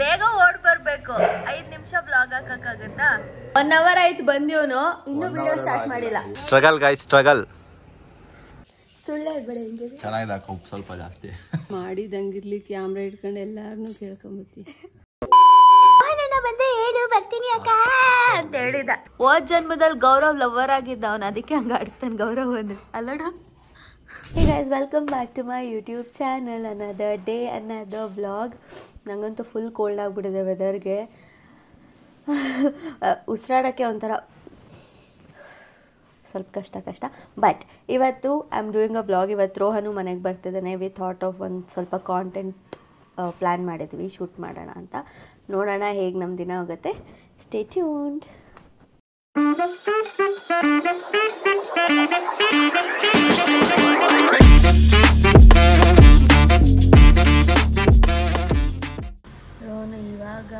ಬೇಗ ಓಡ್ ಬರ್ಬೇಕು. 5 ನಿಮಿಷ ಬ್ಲಾಗ್ ಹಾಕಕ್ಕಾಗತ್ತಾ? 1 hour ಆಯ್ತು ಬಂದಿವನು, ಇನ್ನೂ ವಿಡಿಯೋ ಸ್ಟಾರ್ಟ್ ಮಾಡಿಲ್ಲ. Struggle guys, struggle. ಸುಳ್ಳು ಹೇಳ್ಬೇಡ. ಹೆಂಗೆ ಚೆನ್ನಾಗಿದೆ, ಉಪ್ಪು ಸ್ವಲ್ಪ ಜಾಸ್ತಿ ಮಾಡಿದಂಗಿರ್ಲಿ. ಕ್ಯಾಮ್ರಾ ಇಟ್ಕೊಂಡು ಎಲ್ಲಾರನ್ನೂ ಕೇಳ್ಕೊಂಬತ್ತಿ. ಬಂದೆ ಹೇಳು ಬರ್ತೀನಿ ಅಕ್ಕ ಅಂತ ಹೇಳಿದ. ಹೋದ್ ಜನ್ಮದಲ್ಲಿ ಗೌರವ್ ಲವರ್ ಆಗಿದ್ದ ಅವನು, ಅದಕ್ಕೆ ಹಂಗ ಆಡ್ತಾನೆ ಗೌರವ್ ಅಂದ್ರೆ ಅಲ್ಲೋಡ. Hey guys, welcome back to my YouTube channel. Another day, another vlog. ನಂಗಂತೂ ಫುಲ್ ಕೋಲ್ಡ್ ಆಗಿಬಿಟ್ಟಿದೆ ವೆದರ್ಗೆ. ಉಸಿರಾಡೋಕ್ಕೆ ಒಂಥರ ಸ್ವಲ್ಪ ಕಷ್ಟ. ಬಟ್ ಇವತ್ತು I am doing a vlog. ಇವತ್ತು ರೋಹನು ಮನೆಗೆ ಬರ್ತಿದ್ದಾನೆ. ವಿ ಥಾಟ್ ಆಫ್ ಒಂದು ಸ್ವಲ್ಪ ಕಾಂಟೆಂಟ್ ಪ್ಲ್ಯಾನ್ ಮಾಡಿದ್ವಿ, ಶೂಟ್ ಮಾಡೋಣ ಅಂತ. ನೋಡೋಣ ಹೇಗೆ ನಮ್ಮ ದಿನ ಹೋಗುತ್ತೆ. Stay tuned. ರೋಹನು ಇವಾಗ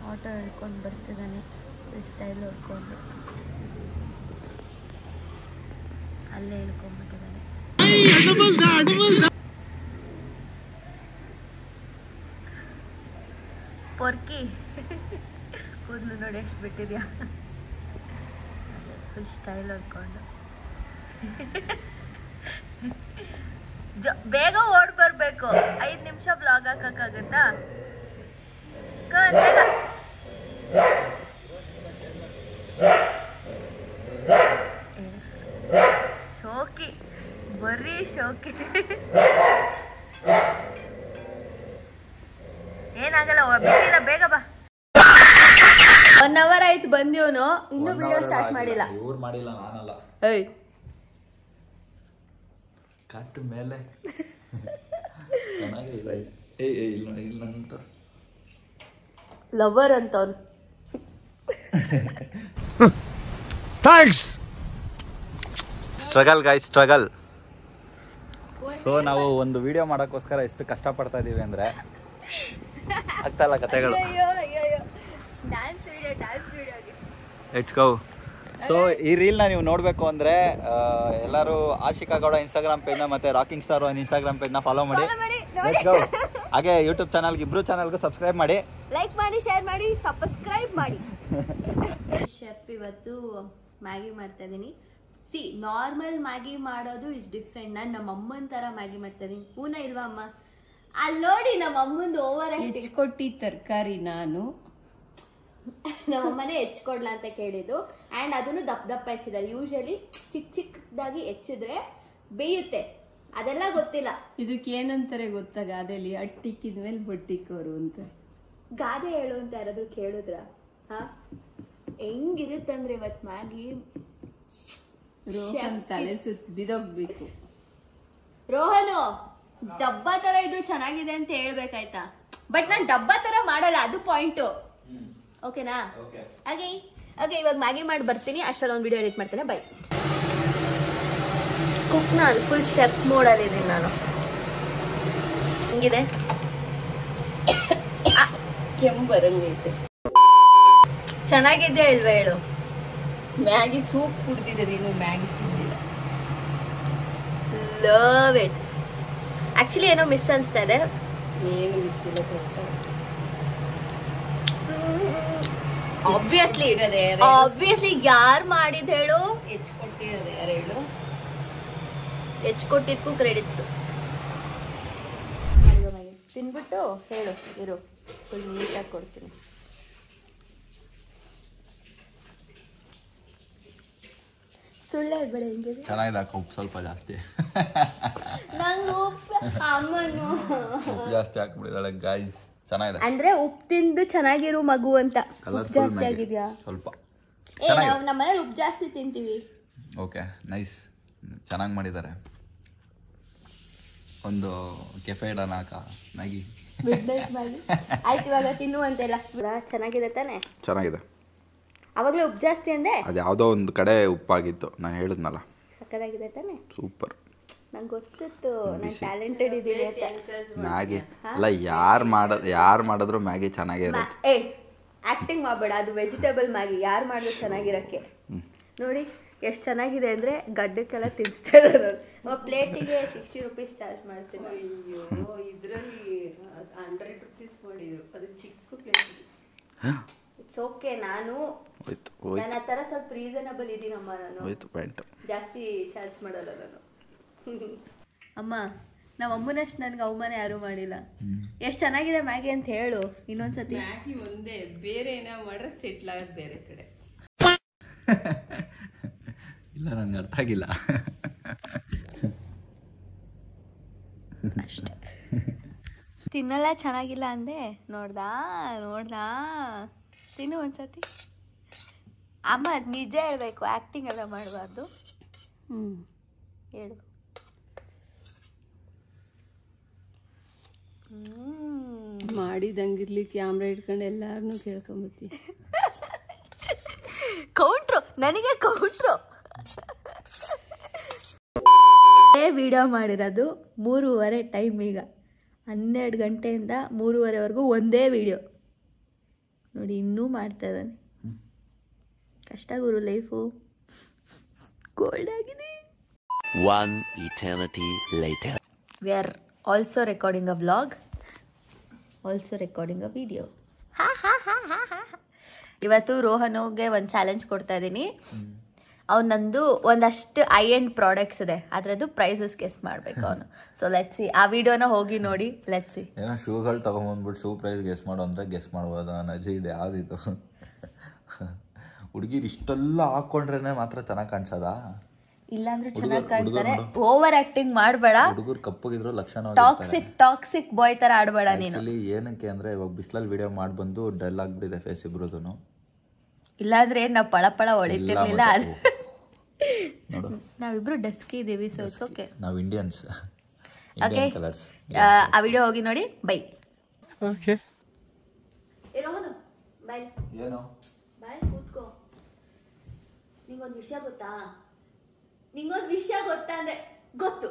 ಆಟೋ ಹಿಡ್ಕೊಂಡು ಬರ್ತಿದ್ದಾನೆ, ಸ್ಟೈಲ್ ಹೊಡ್ಕೊಂಡು ಅಲ್ಲೇ ಹಿಡ್ಕೊಂಡ್ಬಿಟ್ಟಿದ್ದಾನೆ. ಪೊರ್ಕಿ ಕೂದಲು ನೋಡಿ ಎಷ್ಟು ಬಿಟ್ಟಿದ್ಯಾ, ಫುಲ್ ಸ್ಟೈಲ್ ಹೊಡ್ಕೊಂಡು. ಬೇಗ ಓಡ್ ಬರ್ಬೇಕು. 5 ನಿಮಿಷ ಬ್ಲಾಗ್ ಹಾಕಕ್ಕಾಗತ್ತಾ? ಶೋಕಿ, ಬರೀ ಶೋಕಿ. ಏನಾಗಲ್ಲ, ಬಿಟ್ಟಿಲ್ಲ, ಬೇಗ ಬಾ. 1 hour ಆಯ್ತು ಬಂದಿವನು, ಇನ್ನೂ ವಿಡಿಯೋ ಸ್ಟಾರ್ಟ್ ಮಾಡಿಲ್ಲ. ಇವ್ರು ಮಾಡಿಲ್ಲ, ನಾನಲ್ಲ. ಏಯ್ ಕಟ್ ಮೇಲೆ ಇಲ್ಲ ಲವರ್ ಅಂತವ್ನು. Thanks. Struggle guys, struggle. So ನಾವು ಒಂದು ವಿಡಿಯೋ ಮಾಡೋಕ್ಕೋಸ್ಕರ ಎಷ್ಟು ಕಷ್ಟಪಡ್ತಾ ಇದೀವಿ ಅಂದರೆ ಆಗ್ತಾಯಿಲ್ಲ ಕತೆಗಳು. Let's go. ಸೊ ಈ ರೀಲ್ನ ನೀವು ನೋಡಬೇಕು ಅಂದರೆ ಎಲ್ಲರೂ ಆಶಿಕಾ ಗೌಡ ಇನ್ಸ್ಟಾಗ್ರಾಮ್ ಪೇಜ್ನ ಮತ್ತು ರಾಕಿಂಗ್ ಸ್ಟಾರ್ ಇನ್ಸ್ಟಾಗ್ರಾಮ್ ಪೇಜ್ನ ಫಾಲೋ ಮಾಡಿ. Let's go. ಹಾಗೆ ಯೂಟ್ಯೂಬ್ ಚಾನಲ್ಗೆ ಇಬ್ಬರು ಚಾನಲ್ಗೂ ಸಬ್ಸ್ಕ್ರೈಬ್ ಮಾಡಿ, ಲೈಕ್ ಮಾಡಿ, ಶೇರ್ ಮಾಡಿ, ಸಬ್ಸ್ಕ್ರೈಬ್ ಮಾಡಿ. ಶೆಫ್ ಇವತ್ತು ಮ್ಯಾಗಿ ಮಾಡ್ತಾ ಇದ್ದೀನಿ. ಸಿ ನಾರ್ಮಲ್ ಮ್ಯಾಗಿ ಮಾಡೋದು ಇಸ್ ಡಿಫ್ರೆಂಟ್. ನಾನು ನಮ್ಮ ಅಮ್ಮನ ಥರ ಮ್ಯಾಗಿ ಮಾಡ್ತಾ ಇದ್ದೀನಿ. ಹೂನ ಇಲ್ವಾ ಅಮ್ಮ? ಅಲ್ಲಿ ನೋಡಿ ನಮ್ಮ ಅಮ್ಮಂದು ಓವರ್ ಹೆಚ್ಚಿಕೊಟ್ಟಿ ತರಕಾರಿ ನಾನು ನಮ್ಮಮ್ಮನೇ ಹೆಚ್ಚಿಕೊಡ್ಲ ಅಂತ ಕೇಳಿದ್ದು. ಆ್ಯಂಡ್ ಅದನ್ನು ದಪ್ಪ ಹೆಚ್ಚಿದ್ದಾರೆ. ಯೂಶಲಿ ಚಿಕ್ಕದಾಗಿ ಹೆಚ್ಚಿದ್ರೆ ಬೇಯುತ್ತೆ, ಅದೆಲ್ಲ ಗೊತ್ತಿಲ್ಲ. ಇದಕ್ಕೆ ಏನಂತಾರೆ ಗೊತ್ತಾ? ಗಾದೆಲಿ ಅಟ್ಟಿಕ್ಕಿದ್ಮೇಲೆ ಬೊಟ್ಟಿಕ್ಕೋರು ಅಂತ. ಗಾದೆ ಹೇಳು ಅಂತ ಯಾರಾದ್ರೂ ಕೇಳಿದ್ರ? ಹಾ, ಹೆಂಗಿರುತ್ತಂದ್ರೆ ಇವತ್ತು ಮ್ಯಾಗಿ ರೋಹನ್ ತಲೆ ಸುತ್ತ ಬಿದೋಗ್ಬೇಕು. ರೋಹನು ಡಬ್ಬ ತರ ಇದ್ರು ಚೆನ್ನಾಗಿದೆ ಅಂತ ಹೇಳ್ಬೇಕಾಯ್ತಾ? ಬಟ್ ನಾನು ಡಬ್ಬ ತರ ಮಾಡಲ್ಲ, ಅದು ಪಾಯಿಂಟು. ಓಕೆನಾ? ಹಾಗೆ ಇವಾಗ ಮ್ಯಾಗಿ ಮಾಡಿ ಬರ್ತೀನಿ. ಅಷ್ಟರಲ್ಲಿ ಒಂದು ವಿಡಿಯೋ ಎಡಿಟ್ ಮಾಡ್ತೇನೆ. ಬೈ. ಕುಕ್ ನಾನು ಫುಲ್ ಶೆಫ್ ಮೋಡಲ್ಲಿ ಇದ್ದೀನಿ ನಾನು. ಹೆಂಗಿದೆ? ಕೆಮ್ಮು ಬರಂಗೈತೆ. ಚೆನ್ನಾಗಿದ್ಯಾ ಇಲ್ವಾ ಹೇಳು? ಮ್ಯಾಗಿ ಸೂಪ್ ಕುಡ್ದಿರೋದು, ಇನ್ನು ಮ್ಯಾಗಿ ತಿಂದಿಲ್ಲ. Love it. ಆಕ್ಚುಲಿ ಏನೋ ಮಿಸ್ ಅನಿಸ್ತಾ ಇದೆ. ಏನು ಮಿಸ್ ಇಲ್ಲ. ಆಬ್ವಿಯಸ್ಲಿ ಯಾರು ಮಾಡಿದ್ ಹೇಳು? ಹೆಚ್ಚಿಕೊಟ್ಟಿರೋದು ಯಾರು ಹೇಳು? ಹೆಚ್ಚಿಕೊಟ್ಟಿದ್ಕು ಕ್ರೆಡಿಟ್ಸ್. ತಿನ್ಬಿಟ್ಟು ಹೇಳು, ಇರು, ಫುಲ್ ನೀಟಾಗಿ ಕೊಡ್ತೀನಿ. ಸುಳ್ಳು ಹೇಳ್ಬೇಡ. ಹೆಂಗಿದೆ? ಚೆನ್ನಾಗಿದೆ, ಉಪ್ಪು ಸ್ವಲ್ಪ ಜಾಸ್ತಿ. ನಂಗೆ ಉಪ್ಪು ಅಮ್ಮನು ಉಪ್ಪು ಜಾಸ್ತಿ ಹಾಕ್ಬಿಟ್ಟಿದ್ದಾಳೆ ಗೈಸ್. ಚೆನ್ನಾಗಿದೆ ಅಂದ್ರೆ ಉಪ್ಪು ತಿಂದು ಚೆನ್ನಾಗಿರೋ ಮಗು ಅಂತ. ಉಪ್ಪು ಜಾಸ್ತಿ ಆಗಿದ್ಯಾ? ಸ್ವಲ್ಪ. ನಾವು ನಮ್ಮ ಮನೇಲಿ ಉಪ್ಪು ಜಾಸ್ತಿ ತಿಂತೀವಿ. ಓಕೆ, ನೈಸ್, ಚೆನ್ನಾಗಿ ಮಾಡಿದ್ದಾರೆ. ಒಂದು ಕೆಫೆ ಇಡೋಣ ಅಕ್ಕ ಮ್ಯಾಗಿ. ಆಯ್ತು, ಇವಾಗ ತಿನ್ನುವಂತೆಲ್ಲ ಚೆನ್ನಾಗಿದೆ ತಾನೆ? ಚೆನ್ನಾಗಿದೆ. ಅವಾಗಲೇ ಉಪ್ಪು ಜಾಸ್ತಿ ಅಂದೆ. ಅದು ಯಾವುದೋ ಒಂದು ಕಡೆ ಉಪ್ಪಾಗಿತ್ತು, ನಾನು ಹೇಳಿದ್ನಲ್ಲ. ಸಕ್ಕದಾಗಿದೆ ತಾನೆ? ಸೂಪರ್. ನಂಗೆ ಗೊತ್ತಿತ್ತು ನಾನು ಟ್ಯಾಲೆಂಟೆಡ್ ಇದ್ದೀನಿ ಅಂತ. ಮ್ಯಾಗಿ ಅಲ್ಲ, ಯಾರು ಮಾಡಿದ್ರು ಮ್ಯಾಗಿ ಚೆನ್ನಾಗಿರುತ್ತೆ. ಆಕ್ಟಿಂಗ್ ಮಾಡಬೇಡ, ಅದು ವೆಜಿಟೇಬಲ್ ಮ್ಯಾಗಿ. ಯಾರು ಮಾಡಿದ್ರು ಚೆನ್ನಾಗಿರಕ್ಕೆ. ನೋಡಿ ಎಷ್ಟು ಚೆನ್ನಾಗಿದೆ ಅಂದರೆ ಗಡ್ಡಕ್ಕೆಲ್ಲ ತಿನ್ನಿಸ್ತಾ ಇದ್ದಾರೆ. ಪ್ಲೇಟಿಗೆ 60 ರೂಪೀಸ್ ಚಾರ್ಜ್ ಮಾಡ್ತೀನಿ. ಅಯ್ಯೋ ಇದರಲ್ಲಿ 100 ರೂಪೀಸ್ ಮಾಡಿದ್ರು, ಅದು ಚಿಕ್ಕ ಪ್ಲೇಟ್. It's okay. ನನ್ನ ಹತ್ರ ಸ್ವಲ್ಪ ರೀಸನಬಲ್ ಇದೀನಮ್ಮ. ನಾನು ಜಾಸ್ತಿ ಚಾರ್ಜ್ ಮಾಡಲ್ಲ ನಾನು. ಅಮ್ಮ, ನಮ್ಮ ಅಮ್ಮನಷ್ಟು ನನಗೆ ಅವಮಾನ ಯಾರೂ ಮಾಡಿಲ್ಲ. ಎಷ್ಟು ಚೆನ್ನಾಗಿದೆ ಮ್ಯಾಗಿ ಅಂತ ಹೇಳು ಇನ್ನೊಂದ್ಸತಿ. ಮ್ಯಾಗಿ ಒಂದೇ, ಬೇರೆ ಏನೋ ಮಾಡ್ರೆ ಸೆಟ್ಲ್ ಆಗೋದು ಬೇರೆ ಕಡೆ. ಇಲ್ಲ, ನನಗೆ ಅರ್ಥ ಆಗಿಲ್ಲ. ಅಷ್ಟೇ. ತಿನ್ನಲ್ಲ ಚೆನ್ನಾಗಿಲ್ಲ ಅಂದೆ. ನೋಡ್ದಾ ತಿನ್ನು ಒಂದ್ಸತಿ. ಅಮ್ಮ ಅದು ನಿಜ ಹೇಳ್ಬೇಕು, ಆ್ಯಕ್ಟಿಂಗ್ ಎಲ್ಲ ಮಾಡಬಾರ್ದು. ಹೇಳು. ಮಾಡಿದಂಗಿರ್ಲಿ ಕ್ಯಾಮ್ರಾ ಇಟ್ಕೊಂಡು ಎಲ್ಲಾರನ್ನೂ ಕೇಳ್ಕೊಂಬತ್ತಿ. ಕೌಂಟ್ರು, ನನಗೆ ಕೌಂಟ್ರು. ವಿಡಿಯೋ ಮಾಡಿರೋದು 3:30 ಟೈಮ್. ಈಗ 12 ಗಂಟೆಯಿಂದ 3:30ವರೆಗೂ ಒಂದೇ ವಿಡಿಯೋ ನೋಡಿ. ಇನ್ನೂ ಮಾಡ್ತಾ ಇದ್ದಾನೆ. ಕಷ್ಟ ಗುರು, ಲೈಫು ಗೋಲ್ಡ್ ಆಗಿದೆ. One eternity later. We are also recording a vlog, also recording a video. ಇವತ್ತು ರೋಹನ್ಗೆ ಒಂದು ಚಾಲೆಂಜ್ ಕೊಡ್ತಾ ಇದ್ದೀನಿ. ಅವನಂದು ಒಂದಷ್ಟು ಐ ಎಂಡ್ ಪ್ರಾಡಕ್ಟ್ಸ್ ಇದೆ, ಅದರದ್ದು ಪ್ರೈಸಸ್ ಗೆಸ್ ಮಾಡಬೇಕು ಅವನು. ಸೊ ಲೆಟ್ಸ್ ಸಿ, ಆ ವಿಡಿಯೋನ ಹೋಗಿ ನೋಡಿ. Let's see. ಏನೋ ಶೂಗಳು ತಗೊಂಬಂದ್ಬಿಟ್ಟು ಶೂ ಪ್ರೈಸ್ ಗೆಸ್ ಮಾಡು ಅಂದರೆ ಗೆಸ್ ಮಾಡ್ಬೋದು. ನಜೆ ಇದೆ ಯಾವುದಿದು. ಹುಡುಗಿರು ಇಷ್ಟೆಲ್ಲ ಹಾಕೊಂಡ್ರೇನೆ ಮಾತ್ರ ಚೆನ್ನಾಗಿ ಕಾಣಿಸೋದಾ? ಇಲ್ಲಾಂದ್ರೆ ಚೆನ್ನಾಗಿ ಕಾಣ್ತಾರೆ. ಓವರ್ ಆಕ್ಟಿಂಗ್ ಮಾಡಬೇಡ. ಹುಡುಗರು ಕಪ್ಪಗಿದ್ರು ಲಕ್ಷಣ. ಟಾಕ್ಸಿಕ್ ಬಾಯ್ ತರ ಆಡಬೇಡ ನೀನು. ಏನಕ್ಕೆ ಅಂದ್ರೆ ಇವಾಗ ಬಿಸಿಲಲ್ಲಿ ವಿಡಿಯೋ ಮಾಡಿ ಬಂದು ಡಲ್ ಆಗ್ಬಿಟ್ಟಿದೆ ಫೇಸ್ ಇಬ್ರದೂನು. ಇಲ್ಲಾಂದ್ರೆ ನಾವು ಪಳ ಹೊಳಿತಿರ್ಲಿಲ್ಲ. ನಾವಿಬ್ರು ಡಸ್ಕಿ ಇದೀವಿ. So it's okay. ನಾವು ಇಂಡಿಯನ್ಸ್. ಓಕೆ, ಆ ವಿಡಿಯೋ ಹೋಗಿ ನೋಡಿ. ಬೈ. ಓಕೆ. ಬೈ. ಏನು ಬೈ, ಕೂತ್ಕೋ. ನಿಂಗೊಂದು ವಿಷಯ ಗೊತ್ತಾ? ಅಂದ್ರೆ ಗೊತ್ತು.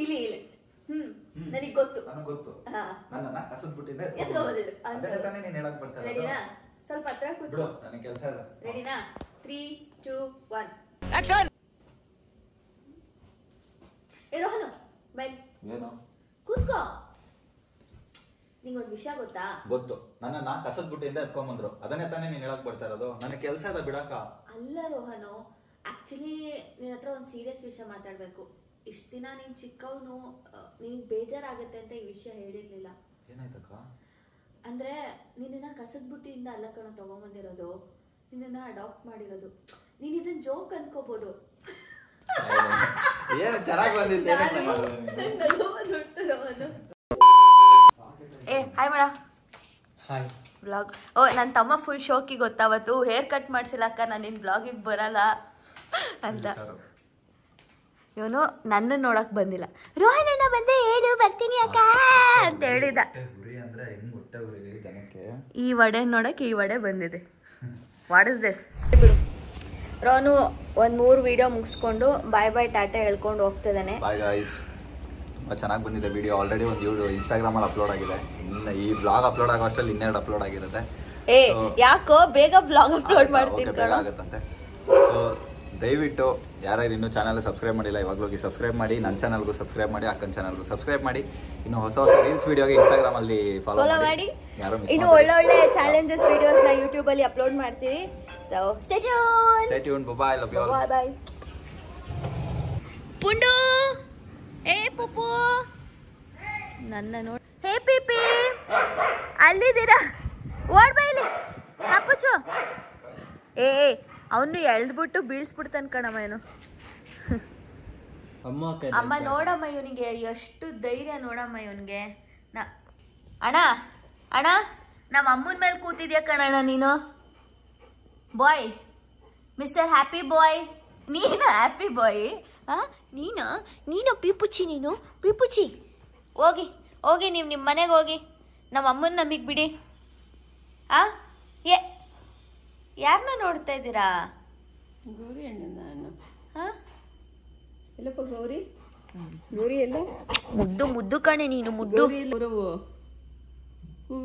ಇಲ್ಲಿ ನನಗೆ ಗೊತ್ತು. ಸ್ವಲ್ಪ ಹತ್ರ ಕೂತ್ಕೋ. ರೆಡಿನಾ? 3, 2, 1 ಆಕ್ಷನ್. ರೋಹನ್ ಬೈ. ಏನು? ಕೂತ್ಕೋ. ನಿಂಗೊಂದು ವಿಷಯ ಗೊತ್ತಾ? ಗೊತ್ತು. ನನ್ನ ಕಸದ ಬುಟ್ಟಿಯಿಂದ ಎತ್ಕೊಂಡ್ಬಂದ್ರು. ಅದನ್ನೇ ತಾನೇ ನೀನ್ ಹೇಳಕ್ ಬರ್ತಾ ಇರೋದು. ನನಗೆ ಕೆಲಸ ಅದ ಬಿಡಕ. ಅಲ್ಲ ರೋಹನು, ಆಕ್ಚುಲಿ ನಿನ್ನ ಹತ್ರ ಒಂದು ಸೀರಿಯಸ್ ವಿಷಯ ಮಾತಾಡ್ಬೇಕು. ಇಷ್ಟು ದಿನ ನೀನ್ ಚಿಕ್ಕವನು, ನಿನಗೆ ಬೇಜಾರಾಗತ್ತೆ ಅಂತ ಈ ವಿಷಯ ಹೇಳಿರ್ಲಿಲ್ಲ. ಏನಾಯ್ತಕ್ಕ? ಅಂದ್ರೆ ನಿನ್ನ ಕಸದ ಬುಟ್ಟಿಯಿಂದ ಅಲ್ಲ ಕಣ ತಗೊಂಬಂದಿರೋದು, ನಿನ್ನ ಅಡಾಪ್ಟ್ ಮಾಡಿರೋದು. ನೀನ್ ಇದನ್ನ ಜೋಕ್ ಅನ್ಕೋಬಹುದು. ಏನು ಚೆನ್ನಾಗಿ ಬಂದಿದ್ದೆ. ಏ ಹಾಯ್ ಮೇಡ. ಹಾಯ್. ಬ್ಲಾಗ್. ಓ, ನನ್ನ ತಮ್ಮ ಫುಲ್ ಶೋಕಿ ಗೊತ್ತಾವತ್ತು. ಹೇರ್ ಕಟ್ ಮಾಡಿಸಿಲ್ಲ ಅಕ್ಕ, ನಾನು ನಿನ್ನ ಬ್ಲಾಗಿಗೆ ಬರಲ್ಲ ಅಂತ. ಇವನು ನನ್ನ ನೋಡಕ್ ಬಂದಿಲ್ಲ. ರೋಹನಣ್ಣ ಬಂದೆ ಹೇಳು, ಬರ್ತೀನಿ ಅಕ್ಕ ಅಂತ ಹೇಳಿದ. ಈ ವಡೆ ನೋಡಕ್ಕೆ ಈ ವಡೆ ಬಂದಿದೆ. What is this? ರೋಹನು ಒಂದು 3 ವಿಡಿಯೋ ಮುಗಿಸ್ಕೊಂಡು ಬಾಯ್ ಟಾಟಾ ಹೇಳ್ಕೊಂಡು ಹೋಗ್ತಿದ್ದಾನೆ. Bye guys. ತುಂಬ ಚೆನ್ನಾಗಿ ಬಂದಿದೆ ವಿಡಿಯೋ. ಆಲ್ರೆಡಿ ಒಂದು ಇನ್ಸ್ಟಾಗ್ರಾಮಲ್ಲಿ ಅಪ್ಲೋಡ್ ಆಗಿದೆ. ಇನ್ನು ಈ ಬ್ಲಾಗ್ ಅಪ್ಲೋಡ್ ಆಗೋ ಅಷ್ಟರಲ್ಲಿ 2 ಅಪ್ಲೋಡ್ ಆಗಿರುತ್ತೆ. ಯಾಕೋ ಬೇಗ ಬ್ಲಾಗ್ ಅಪ್ಲೋಡ್ ಮಾಡ್ತೀನಿ. ಬೇಗ ಆಗುತ್ತಂತೆ. ಸೊ ದಯವಿಟ್ಟು ಯಾರ್ಯಾರು ಇನ್ನೂ ಚಾನಲ್ ಸಬ್ಸ್ಕ್ರೈಬ್ ಮಾಡಿಲ್ಲ, ಇವಾಗಲೂ ಹೋಗಿ ಸಬ್ಸ್ಕ್ರೈಬ್ ಮಾಡಿ. ನನ್ನ ಚಾನಲ್ಗೂ ಸಬ್ಸ್ಕ್ರೈಬ್ ಮಾಡಿ, ಅಕ್ಕನ ಚಾನಲ್ಗೂ ಸಬ್ಸ್ಕ್ರೈಬ್ ಮಾಡಿ. ಇನ್ನು ಹೊಸ ರೀಲ್ಸ್ ವಿಡಿಯೋಗೆ ಇನ್ಸ್ಟಾಗ್ರಾಮಲ್ಲಿ ಫಾಲೋ ಮಾಡಿ. ಇನ್ನು ಒಳ್ಳೊಳ್ಳೆ ಚಾಲೆಂಜಸ್ ವಿಡಿಯೋಸ್ನ ಯೂಟ್ಯೂಬಲ್ಲಿ ಅಪ್ಲೋಡ್ ಮಾಡ್ತೀವಿ. So stay tune. Bye. Love you all. Bye. ಪುಂಡು, ಏ ಪುಪ್ಪು, ನನ್ನ ನೋಡಿ. ಹೇ ಪಿಪಿ, ಅಲ್ಲಿದ್ದೀರಾ? ಓಡ್ ಬೈಲಿ ಅಪ್ಪುಚ್ಚು. ಅವನು ಎಳ್ದ್ಬಿಟ್ಟು ಬೀಳ್ಸ್ಬಿಡ್ತಾನೆ ಕಣಮ್ಮ. ಏನು ಅಮ್ಮ ನೋಡಮ್ಮ, ಇವನಿಗೆ ಎಷ್ಟು ಧೈರ್ಯ ನೋಡಮ್ಮ ಇವನಿಗೆ. ಅಣ್ಣ ನಮ್ಮ ಅಮ್ಮನ ಮೇಲೆ ಕೂತಿದ್ಯಾ ಕಣಣ್ಣ ನೀನು. ಬಾಯ್, ಮಿಸ್ಟರ್ ಹ್ಯಾಪಿ ಬಾಯ್. ನೀನು ಹ್ಯಾಪಿ ಬಾಯ್? ನೀನು ಪಿಪುಚ್ಚಿ. ನೀನು ಪಿಪುಚ್ಚಿ. ಹೋಗಿ ನೀವು ನಿಮ್ಮ ಮನೆಗೆ ಹೋಗಿ. ನಮ್ಮ ಅಮ್ಮನ ನಮಗೆ ಬಿಡಿ. ಯಾರನ್ನ ನೋಡ್ತಾ ಇದ್ದೀರಾ? ಗೌರಿ ಅಣ್ಣ. ನಾನು ಎಲ್ಲಪ್ಪ ಗೌರಿ? ಗೌರಿ ಎಲ್ಲ ಮುದ್ದು ಕಣೆ ನೀನು. ಮುದ್ದು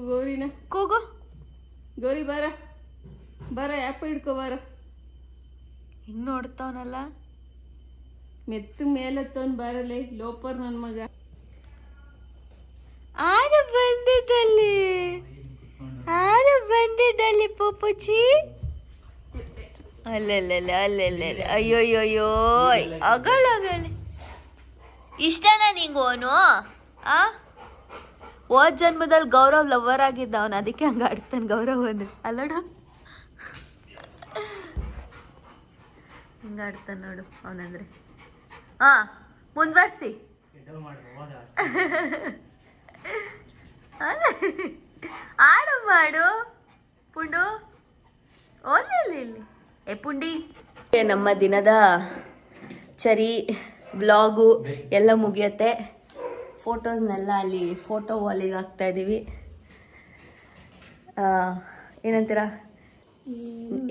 ಗೌರಿನ ಕೂಗು. ಗೌರಿ ಬಾರ. ಬರ ಆ್ಯಪ್ ಹಿಡ್ಕೊ ಬರ. ಹಿಂಗ್ ನೋಡ್ತಾವನಲ್ಲ. ಮೆತ್ತ ಮೇಲತ್ತವನ್ ಬರಲೇ ಲೋಪರ್ ನನ್ನ ಮಗ. ಆರು ಬಂದಿದ್ದಲ್ಲಿ ಪೂಪುಚಿ. ಅಲ್ಲಲ್ಲ ಅಯ್ಯೋಯ್ಯೋ ಅಗಳಗಳೆ. ಇಷ್ಟನಾ ನಿಂಗೋನು? ಹೋದ್ ಜನ್ಮದಲ್ಲಿ ಗೌರವ್ ಲವರ್ ಆಗಿದ್ದ ಅವನು, ಅದಕ್ಕೆ ಹಂಗ ಆಡ್ತಾನೆ ಗೌರವ್ ಅಂದ್ರೆ. ಅಲ್ಲಡ ಹಿಂಗ ಆಡ್ತಾನೆ ನೋಡು ಅವನಂದ್ರೆ. ಮುಂದುವರ್ಸಿ. ಆಡು ಮಾಡು ಪುಂಡು. ಓಲಿ ಪುಂಡಿ. ನಮ್ಮ ದಿನದ ಚರಿ ವ್ಲಾಗು ಎಲ್ಲ ಮುಗಿಯುತ್ತೆ. ಫೋಟೋಸ್ನೆಲ್ಲ ಅಲ್ಲಿ ಫೋಟೋ ವಾಲಿಗೆ ಹಾಕ್ತಾ ಇದ್ದೀವಿ. ಏನಂತೀರ?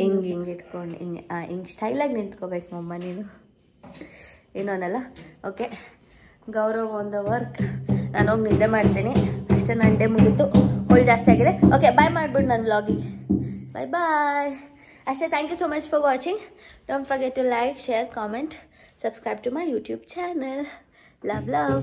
ಹಿಂಗೆ ಇಟ್ಕೊಂಡು ಹಿಂಗೆ ಸ್ಟೈಲಾಗಿ ನಿಂತ್ಕೋಬೇಕು ಮಮ್ಮ ನೀನು. ಏನೋ ಅನ್ನಲ್ಲ. Okay, Gaurav on the work. ನಾನು ಹೋಗಿ ನಿದ್ದೆ ಮಾಡ್ತೀನಿ ಅಷ್ಟೇ. ನನ್ನ ಡೇ ಮುಗೀತು. ಕೋಲ್ಡ್ ಜಾಸ್ತಿ ಆಗಿದೆ. ಓಕೆ, ಬಾಯ್ ಮಾಡಿಬಿಡು ನನ್ನ ವ್ಲಾಗಿಗೆ. ಬಾಯ್. ಅಷ್ಟೇ. Thank you so much for watching. Don't forget to like, share, comment, subscribe to my YouTube channel. Love.